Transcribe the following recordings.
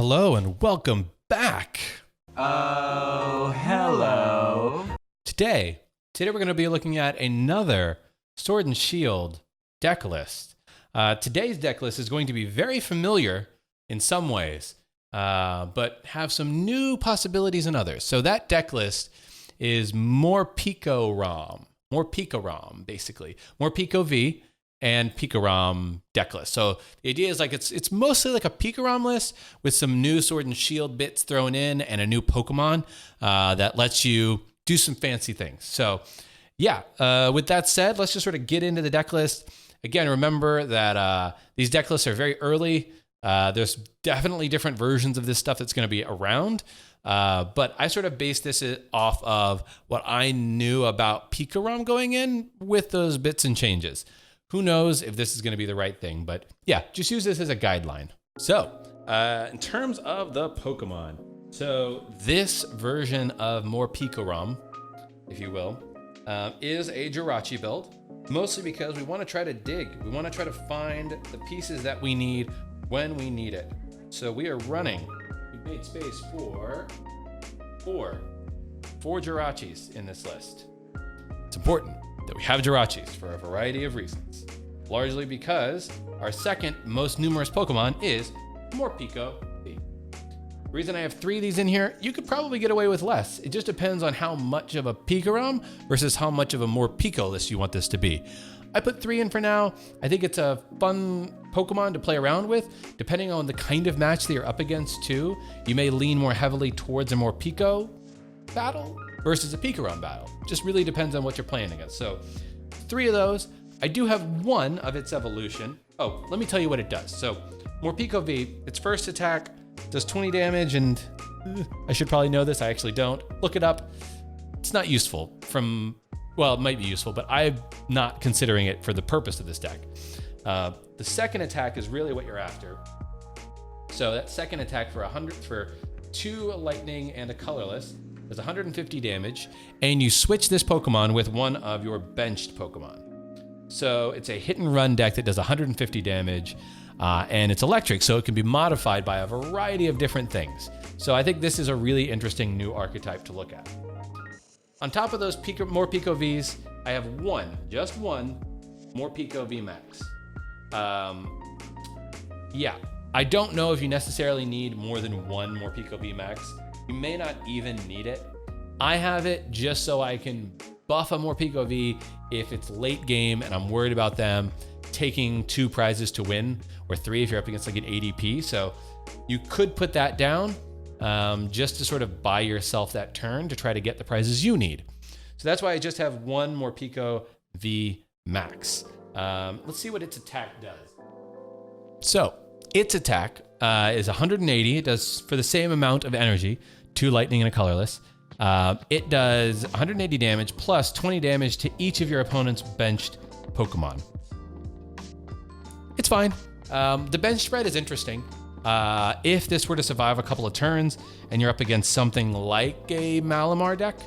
Hello and welcome back. Oh, hello. Today we're going to be looking at another Sword and Shield deck list. Today's deck list is going to be very familiar in some ways, but have some new possibilities in others. So that deck list is MorPeko basically. Morpeko V and Pikarom deck list. So the idea is like it's mostly like a Pikarom list with some new Sword and Shield bits thrown in and a new Pokemon that lets you do some fancy things. So yeah, with that said, let's just sort of get into the deck list. Again, remember that these deck lists are very early. There's definitely different versions of this stuff that's going to be around. But I sort of based this off of what I knew about Pikarom going in with those bits and changes. Who knows if this is going to be the right thing, but yeah, just use this as a guideline. So, in terms of the Pokemon, so this version of MorPikaRom, if you will, is a Jirachi build, mostly because we want to try to dig. We want to try to find the pieces that we need when we need it. So we made space for four Jirachis in this list. It's important that we have Jirachis for a variety of reasons. Largely because our second most numerous Pokemon is Morpeko V. The reason I have 3 of these in here, you could probably get away with less. It just depends on how much of a Pikarom versus how much of a Morpeko list you want this to be. I put 3 in for now. I think it's a fun Pokemon to play around with. Depending on the kind of match that you're up against too, you may lean more heavily towards a Morpeko battle versus a Pikarom battle. Just really depends on what you're playing against. So 3 of those. I do have 1 of its evolution. Oh, let me tell you what it does. So Morpeko V, its first attack does 20 damage, and I should probably know this. I actually don't. Look it up. It's not useful well, it might be useful, but I'm not considering it for the purpose of this deck. The second attack is really what you're after. So that second attack for 2 lightning and a colorless does 150 damage, and you switch this Pokemon with one of your benched Pokemon. So it's a hit and run deck that does 150 damage, and it's electric, so it can be modified by a variety of different things. So I think this is a really interesting new archetype to look at. On top of those Morpeko Vs, I have just one Morpeko V Max. Yeah, I don't know if you necessarily need more than one Morpeko V Max. You may not even need it. I have it just so I can buff a Morpeko V if it's late game and I'm worried about them taking 2 prizes to win, or 3 if you're up against like an ADP. So you could put that down just to sort of buy yourself that turn to try to get the prizes you need. So that's why I just have one Morpeko V Max. Let's see what its attack does. So its attack is 180. It does for the same amount of energy, 2 lightning and a colorless. It does 180 damage plus 20 damage to each of your opponent's benched Pokemon. It's fine. The bench spread is interesting. If this were to survive a couple of turns and you're up against something like a Malamar deck,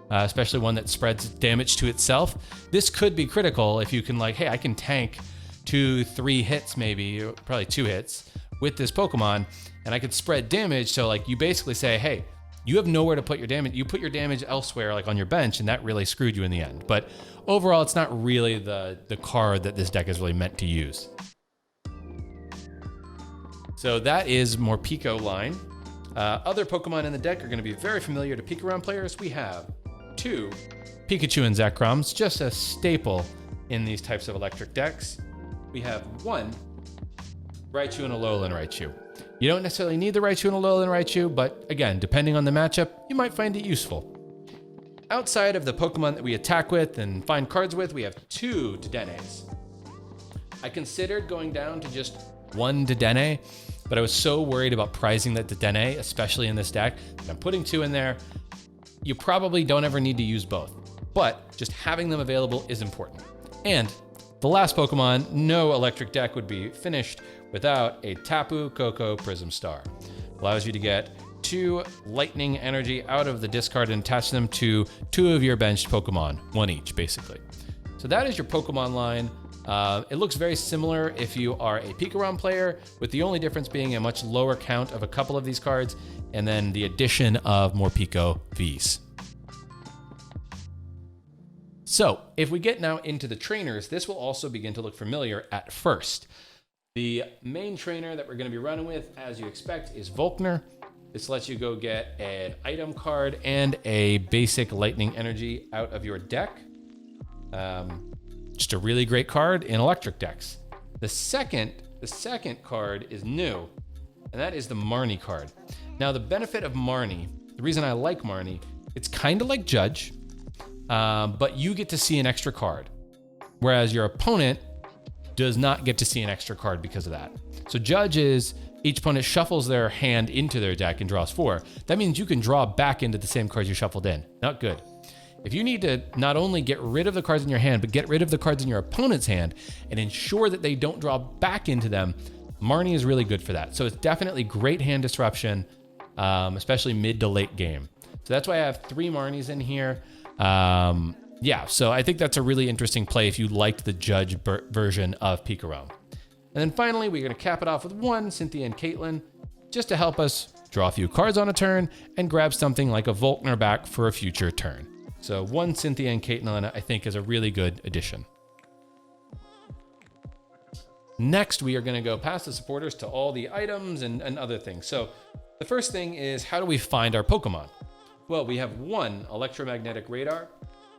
especially one that spreads damage to itself, this could be critical if you can hey, I can tank 2-3 hits, maybe, probably 2 hits with this Pokemon, and I could spread damage. So you basically say, hey, you have nowhere to put your damage. You put your damage elsewhere, on your bench, and that really screwed you in the end. But overall, it's not really the card that this deck is really meant to use. So that is Morpeko line. Other Pokemon in the deck are going to be very familiar to Pikarom players. We have 2 Pikachu and Zekroms, just a staple in these types of electric decks. We have 1 Raichu and Alolan Raichu. You don't necessarily need the Raichu and Alolan Raichu, but again, depending on the matchup, you might find it useful. Outside of the Pokemon that we attack with and find cards with, we have 2 Dedennes. I considered going down to just 1 Dedenne, but I was so worried about prizing that Dedenne, especially in this deck, that I'm putting 2 in there. You probably don't ever need to use both, but just having them available is important. And the last Pokemon, no electric deck would be finished without a Tapu Koko Prism Star. Allows you to get 2 lightning energy out of the discard and attach them to 2 of your benched Pokemon, 1 each, basically. So that is your Pokemon line. It looks very similar if you are a Pikarom player, with the only difference being a much lower count of a couple of these cards, and then the addition of Morpeko Vs. So if we get now into the trainers, this will also begin to look familiar at first. The main trainer that we're going to be running with, as you expect, is Volkner. This lets you go get an item card and a basic lightning energy out of your deck. Just a really great card in electric decks. The second card is new, and that is the Marnie card. Now, the benefit of Marnie, the reason I like Marnie, it's kind of like Judge, but you get to see an extra card, whereas your opponent does not get to see an extra card because of that. So Judge is each opponent shuffles their hand into their deck and draws 4. That means you can draw back into the same cards you shuffled in. Not good. If you need to not only get rid of the cards in your hand, but get rid of the cards in your opponent's hand and ensure that they don't draw back into them, Marnie is really good for that. So it's definitely great hand disruption, especially mid to late game. So that's why I have 3 Marnies in here. Yeah, so I think that's a really interesting play if you liked the Judge version of Pikarom. And then finally, we're going to cap it off with 1 Cynthia and Caitlin, just to help us draw a few cards on a turn and grab something like a Volkner back for a future turn. So 1 Cynthia and Caitlin, I think, is a really good addition. Next, we are going to go past the supporters to all the items and other things. So the first thing is, how do we find our Pokemon? Well, we have 1 electromagnetic radar.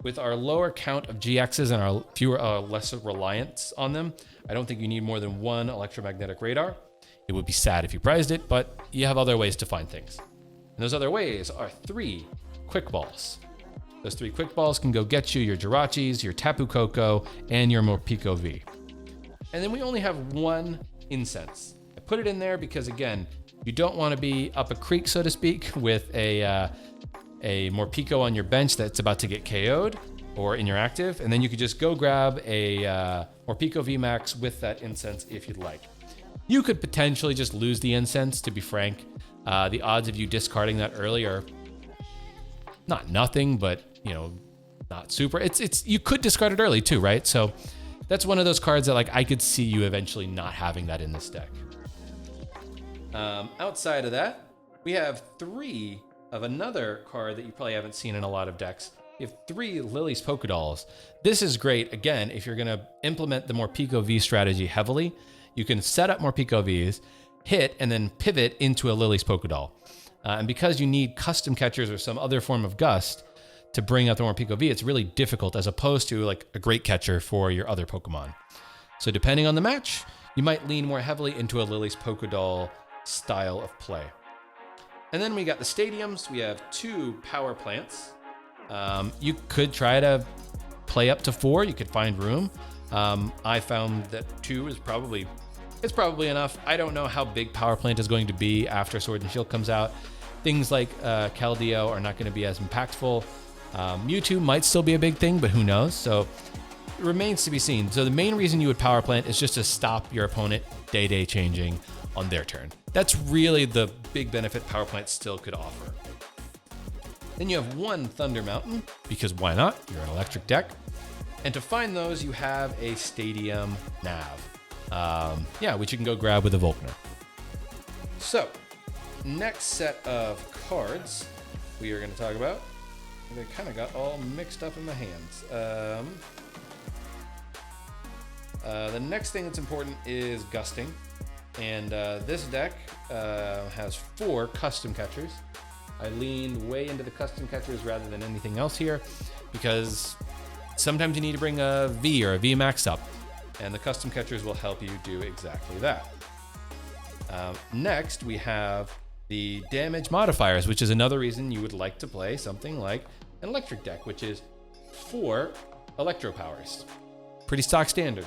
With our lower count of GXs and our fewer, lesser reliance on them, I don't think you need more than 1 electromagnetic radar. It would be sad if you prized it, but you have other ways to find things. And those other ways are 3 quick balls. Those 3 quick balls can go get you your Jirachis, your Tapu Koko, and your Morpeko V. And then we only have 1 incense. I put it in there because, again, you don't want to be up a creek, so to speak, with a Morpeko on your bench that's about to get KO'd or in your active, and then you could just go grab a Morpeko VMAX with that incense if you'd like. You could potentially just lose the incense, to be frank. The odds of you discarding that early are not nothing, but not super. It's you could discard it early too, right? So that's one of those cards that I could see you eventually not having that in this deck. Outside of that, we have 3 of another card that you probably haven't seen in a lot of decks. You have 3 Lily's Pokedolls. This is great, again, if you're going to implement the Morpeko V strategy heavily. You can set up Morpeko Vs, hit, and then pivot into a Lily's Pokedoll. And because you need custom catchers or some other form of gust to bring out the Morpeko V, it's really difficult as opposed to a great catcher for your other Pokemon. So depending on the match, you might lean more heavily into a Lily's Pokedoll style of play. And then we got the stadiums. We have 2 power plants. You could try to play up to 4. You could find room. I found that 2 is probably enough. I don't know how big power plant is going to be after Sword and Shield comes out. Things like Keldeo are not going to be as impactful. Mewtwo might still be a big thing, but who knows? So it remains to be seen. So the main reason you would power plant is just to stop your opponent day changing on their turn. That's really the big benefit power plant still could offer. Then you have 1 Thunder Mountain, because why not? You're an electric deck. And to find those, you have a Stadium Nav. Which you can go grab with a Volkner. So, next set of cards we are going to talk about. They kind of got all mixed up in my hands. The next thing that's important is gusting. And this deck has 4 custom catchers. I leaned way into the custom catchers rather than anything else here because sometimes you need to bring a V or a V max up, and the custom catchers will help you do exactly that. Next, we have the damage modifiers, which is another reason you would like to play something like an electric deck, which is 4 electro powers. Pretty stock standard.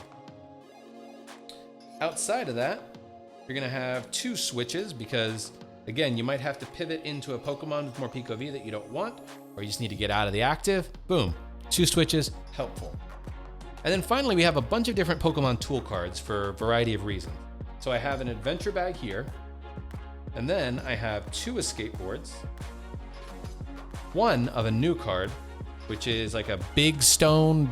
Outside of that, you're going to have 2 switches because, again, you might have to pivot into a Pokemon with Morpeko V that you don't want, or you just need to get out of the active. Boom. 2 switches, helpful. And then finally, we have a bunch of different Pokemon tool cards for a variety of reasons. So I have an adventure bag here, and then I have 2 escape boards, 1 of a new card, which is like a big stone,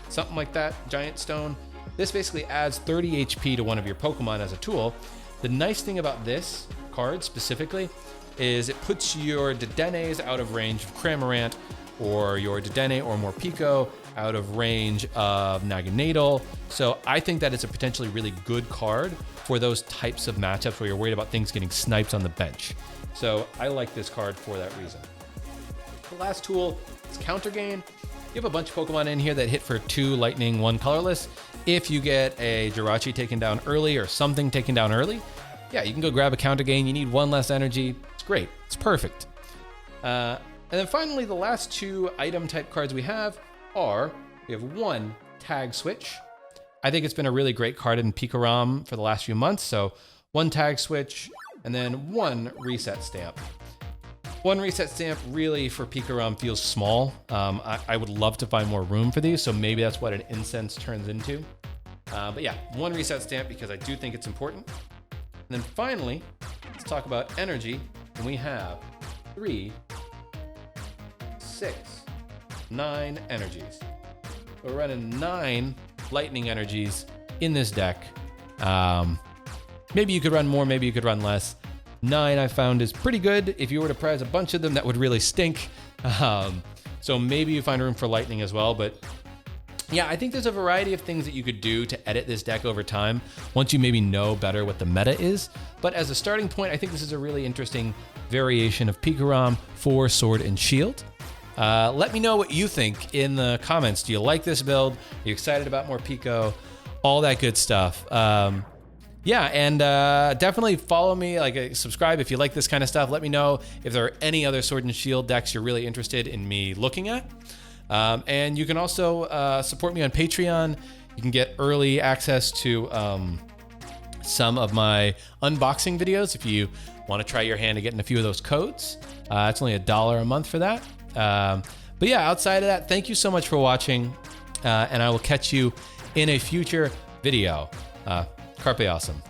something like that, giant stone. This basically adds 30 HP to one of your Pokemon as a tool. The nice thing about this card specifically is it puts your Dedennes out of range of Cramorant, or your Dedenne or Morpeko out of range of Naganadel. So I think that it's a potentially really good card for those types of matchups where you're worried about things getting sniped on the bench. So I like this card for that reason. The last tool is Counter Gain. You have a bunch of Pokemon in here that hit for 2 lightning, 1 colorless. If you get a Jirachi taken down early or something taken down early, yeah, you can go grab a Counter Gain. You need 1 less energy. It's great. It's perfect. And then finally, the last 2 item type cards we have are, we have 1 Tag Switch. I think it's been a really great card in Pikarom for the last few months. So 1 Tag Switch and then 1 Reset Stamp. 1 Reset Stamp really for Pikarom feels small. I would love to find more room for these, so maybe that's what an Incense turns into. But yeah, 1 Reset Stamp because I do think it's important. And then finally, let's talk about energy. And we have 3, 6, 9 energies. We're running 9 lightning energies in this deck. Maybe you could run more, maybe you could run less. 9 I found is pretty good. If you were to prize a bunch of them, that would really stink. So maybe you find room for lightning as well. But yeah, I think there's a variety of things that you could do to edit this deck over time once you maybe know better what the meta is. But as a starting point, I think this is a really interesting variation of Pikarom for Sword and Shield. Let me know what you think in the comments. Do you like this build? Are you excited about Morpeko? All that good stuff. Yeah, and definitely follow me, subscribe if you like this kind of stuff. Let me know if there are any other Sword and Shield decks you're really interested in me looking at. And you can also support me on Patreon. You can get early access to some of my unboxing videos if you want to try your hand at getting a few of those codes. It's only $1 a month for that. But yeah, outside of that, thank you so much for watching, and I will catch you in a future video. Carpe awesome.